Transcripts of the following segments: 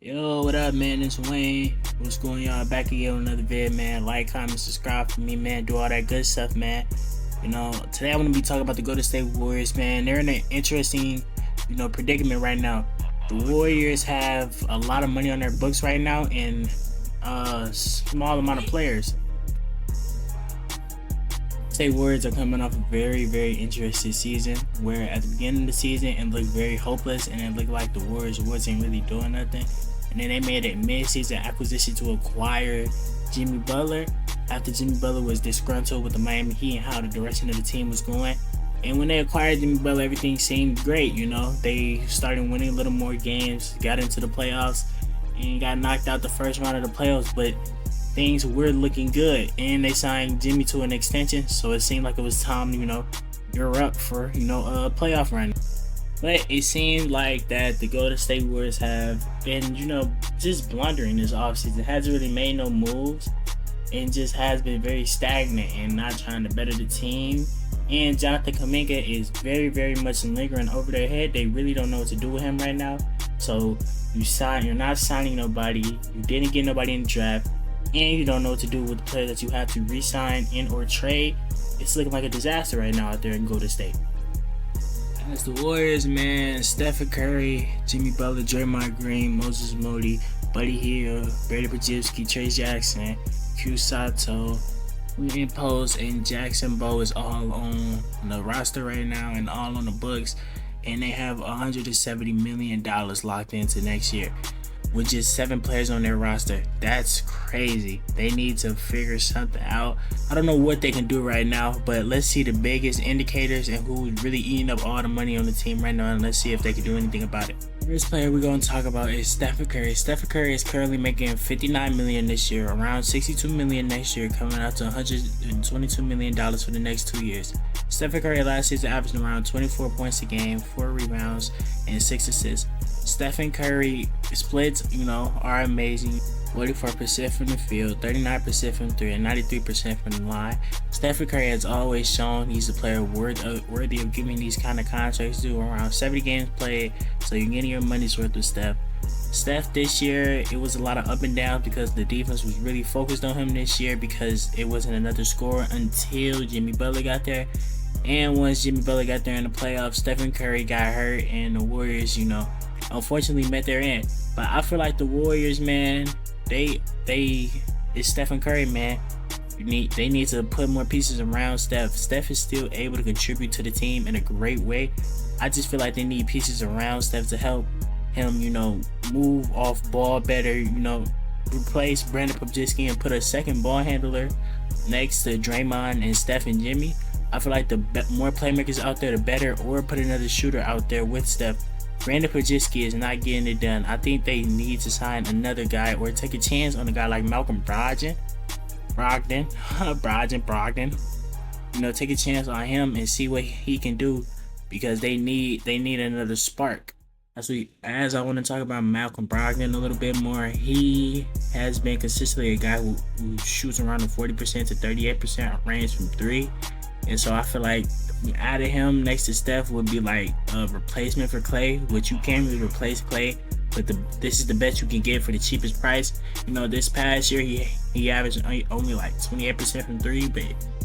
Yo, what up, man? It's Wayne. What's going on? Back again with another vid, man. Like, comment, subscribe for me, man. Do all that good stuff, man. Today I'm gonna be talking about the Golden State Warriors, man. They're in an interesting, predicament right now. The Warriors have a lot of money on their books right now and a small amount of players. State Warriors are coming off a very, very interesting season where at the beginning of the season it looked very hopeless and it looked like the Warriors wasn't really doing nothing. And then they made a mid-season acquisition to acquire Jimmy Butler after Jimmy Butler was disgruntled with the Miami Heat and how the direction of the team was going. And when they acquired Jimmy Butler, everything seemed great, They started winning a little more games, got into the playoffs, and got knocked out the first round of the playoffs, but things were looking good. And they signed Jimmy to an extension, so it seemed like it was time, gear up for, a playoff run. But it seemed like that the Golden State Warriors have been, just blundering this offseason. Hasn't really made no moves and just has been very stagnant and not trying to better the team. And Jonathan Kuminga is very, very much lingering over their head. They really don't know what to do with him right now. So you're not signing nobody. You didn't get nobody in the draft. And you don't know what to do with the players that you have to re-sign in or trade. It's looking like a disaster right now out there in Golden State. As the Warriors, man, Stephen Curry, Jimmy Butler, Draymond Green, Moses Moody, Buddy Hield, Brady Pajewski, Trey Jackson, Q Sato, William Post, and Jackson Bowe is all on the roster right now and all on the books. And they have $170 million locked into next year, with just 7 players on their roster. That's crazy. They need to figure something out. I don't know what they can do right now, but let's see the biggest indicators and who's really eating up all the money on the team right now, and let's see if they can do anything about it. First player we're going to talk about is Stephen Curry. Stephen Curry is currently making $59 million this year, around $62 million next year, coming out to $122 million for the next 2 years. Stephen Curry last season averaged around 24 points a game, 4 rebounds, and 6 assists. Stephen Curry splits, are amazing. 44% from the field, 39% from 3, and 93% from the line. Stephen Curry has always shown he's a player worthy of giving these kind of contracts to. Around 70 games played, so you're getting your money's worth with Steph. Steph this year, it was a lot of up and down because the defense was really focused on him this year because it wasn't another scorer until Jimmy Butler got there. And once Jimmy Butler got there in the playoffs, Stephen Curry got hurt and the Warriors, unfortunately met their end. But I feel like the Warriors, man, it's Stephen Curry, man. They need to put more pieces around Steph. Steph is still able to contribute to the team in a great way. I just feel like they need pieces around Steph to help him, move off ball better, replace Brandon Pajewski and put a second ball handler next to Draymond and Steph and Jimmy. I feel like the more playmakers out there, the better, or put another shooter out there with Steph. Brandon Pajewski is not getting it done. I think they need to sign another guy or take a chance on a guy like Malcolm Brogdon. Take a chance on him and see what he can do because they need another spark. As I want to talk about Malcolm Brogdon a little bit more, he has been consistently a guy who shoots around the 40% to 38% range from 3. And so I feel like adding him next to Steph would be like a replacement for Clay, which you can't really replace Clay, but this is the best you can get for the cheapest price. This past year he averaged only like 28% from 3, but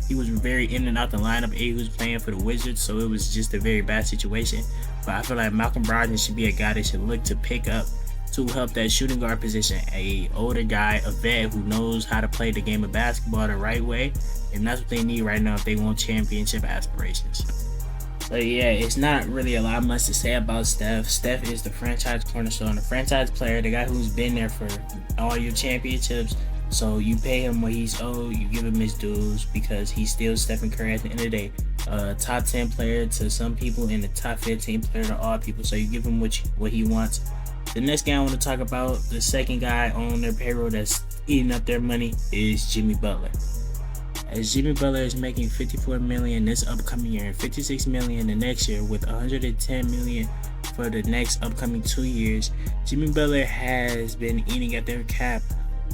he was very in and out the lineup. He was playing for the Wizards, so it was just a very bad situation. But I feel like Malcolm Brogdon should be a guy that should look to pick up to help that shooting guard position. A older guy, a vet who knows how to play the game of basketball the right way. And that's what they need right now if they want championship aspirations. So yeah, it's not really a lot much to say about Steph. Steph is the franchise cornerstone, the franchise player, the guy who's been there for all your championships. So you pay him what he's owed, you give him his dues because he's still Stephen Curry at the end of the day. Top 10 player to some people and the top 15 player to all people. So you give him what he wants. The next guy I want to talk about, the second guy on their payroll that's eating up their money, is Jimmy Butler. As Jimmy Butler is making $54 million this upcoming year and $56 million the next year, with $110 million for the next upcoming 2 years, Jimmy Butler has been eating at their cap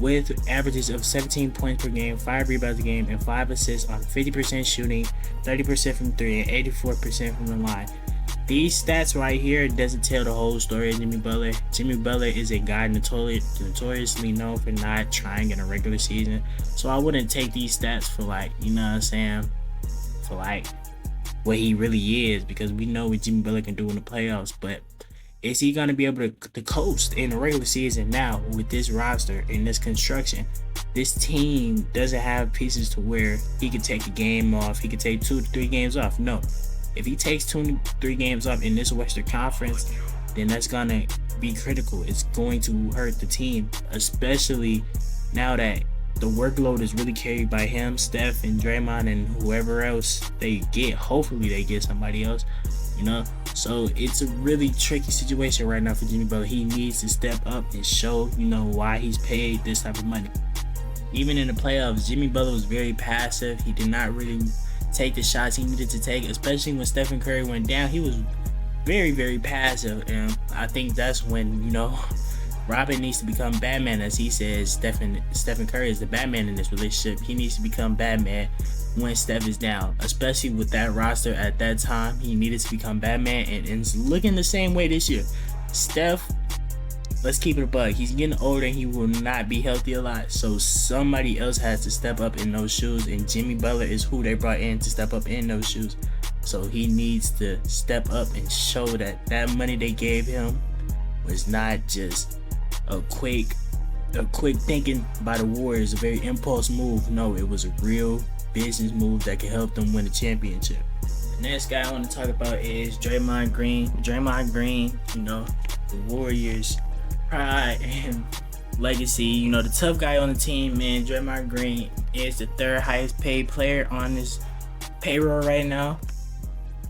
with averages of 17 points per game, 5 rebounds a game, and 5 assists on 50% shooting, 30% from 3, and 84% from the line. these stats right here doesn't tell the whole story of Jimmy Butler. Jimmy Butler is a guy notoriously known for not trying in a regular season. So I wouldn't take these stats for like, you know what I'm saying, for like what he really is, because we know what Jimmy Butler can do in the playoffs. But is he going to be able to coast in the regular season now with this roster and this construction? This team doesn't have pieces to where he could take a game off. He could take 2 to 3 games off. No. If he takes 2 to 3 games off in this Western Conference, then that's going to be critical. It's going to hurt the team, especially now that the workload is really carried by him, Steph, and Draymond, and whoever else they get. Hopefully they get somebody else, you know. So it's a really tricky situation right now for Jimmy Butler. He needs to step up and show, you know, why he's paid this type of money. Even in the playoffs, Jimmy Butler was very passive. He did not really take the shots he needed to take, especially when Stephen Curry went down. He was very, very passive, and I think that's when, you know, Robin needs to become Batman. As he says, Stephen Curry is the Batman in this relationship. He needs to become Batman when Steph is down, especially with that roster at that time. He needed to become Batman, and it's looking the same way this year. Steph, let's keep it a bug. He's getting older and he will not be healthy a lot. So somebody else has to step up in those shoes. And Jimmy Butler is who they brought in to step up in those shoes. So he needs to step up and show that that money they gave him was not just a quick thinking by the Warriors, a very impulse move. No, it was a real business move that can help them win the championship. The next guy I want to talk about is Draymond Green. Draymond Green, you know, the Warriors' pride and legacy, you know, the tough guy on the team, man. Draymond Green is the 3rd highest paid player on this payroll right now.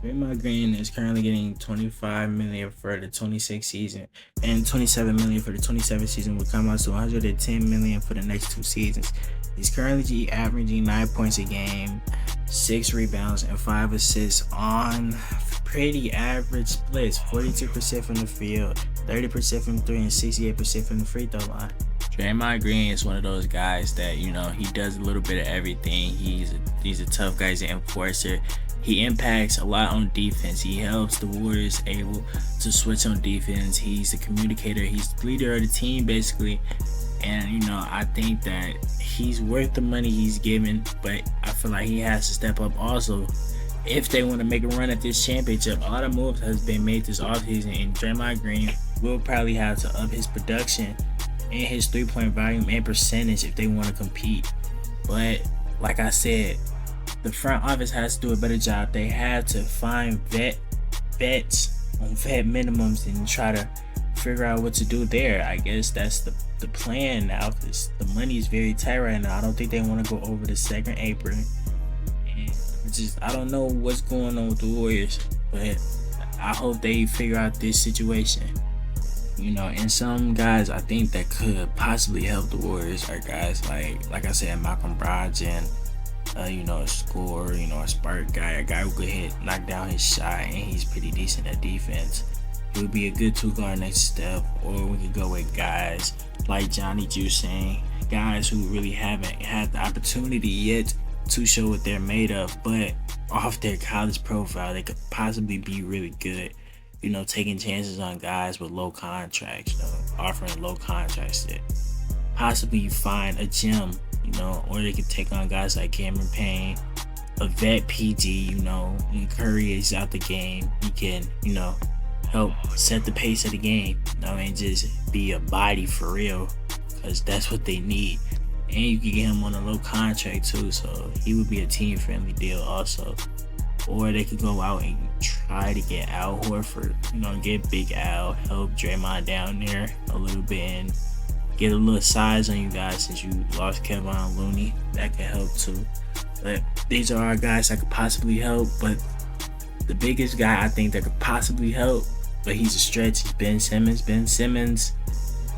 Draymond Green is currently getting $25 million for the 26 season, and $27 million for the 27 season will come out to $110 million for the next 2 seasons. He's currently averaging 9 points a game, 6 rebounds, and 5 assists on pretty average splits: 42% from the field, 30% from 3, and 68% from the free throw line. Draymond Green is one of those guys that, you know, he does a little bit of everything. He's a tough guy. He's an enforcer. He impacts a lot on defense. He helps the Warriors able to switch on defense. He's a communicator. He's the leader of the team, basically. And, you know, I think that he's worth the money he's given, but I feel like he has to step up also if they want to make a run at this championship. A lot of moves has been made this offseason, and Draymond Green will probably have to up his production and his 3-point volume and percentage if they want to compete. But like I said, the front office has to do a better job. They have to find vets on vet minimums and try to figure out what to do there. I guess that's the plan now, because the money is very tight right now. I don't think they want to go over the second apron. And I don't know what's going on with the Warriors, but I hope they figure out this situation. You know, and some guys I think that could possibly help the Warriors are guys like I said, Malcolm Brogdon, you know, a scorer, you know, a spark guy, a guy who could knock down his shot, and he's pretty decent at defense. He would be a good 2-guard next step. Or we could go with guys like Johnny Juicing, guys who really haven't had the opportunity yet to show what they're made of, but off their college profile, they could possibly be really good. You know, taking chances on guys with low contracts, you know, offering low contracts that possibly find a gem, you know, or they could take on guys like Cameron Payne, a vet PG, you know, when Curry is out the game, he can, you know, help set the pace of the game, you know, and just be a body for real, because that's what they need. And you can get him on a low contract too, so he would be a team-friendly deal also. Or they could go out and try to get Al Horford, you know, get Big Al, help Draymond down there a little bit, and get a little size on you guys since you lost Kevin Looney. That could help too. But these are our guys that could possibly help. But the biggest guy I think that could possibly help, but he's a stretch, is Ben Simmons. Ben Simmons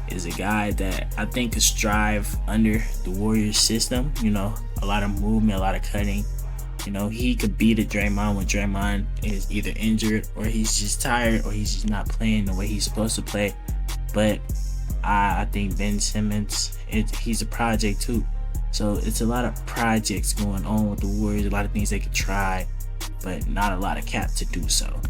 is a guy that I think could strive under the Warriors system. You know, a lot of movement, a lot of cutting. You know, he could beat a Draymond when Draymond is either injured or he's just tired or he's just not playing the way he's supposed to play. But I think Ben Simmons, he's a project too. So it's a lot of projects going on with the Warriors, a lot of things they could try, but not a lot of cap to do so.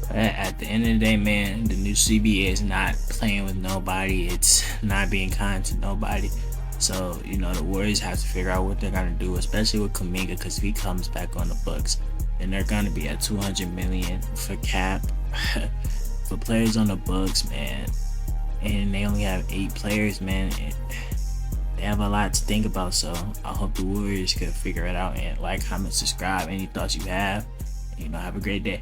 But at the end of the day, man, the new CBA is not playing with nobody. It's not being kind to nobody. So, the Warriors have to figure out what they're gonna do, especially with Kuminga, because if he comes back on the Bucks, then they're gonna be at 200 million for cap for players on the Bucks, man. And they only have 8 players, man. And they have a lot to think about. So I hope the Warriors could figure it out. And like, comment, subscribe. Any thoughts you have, have a great day.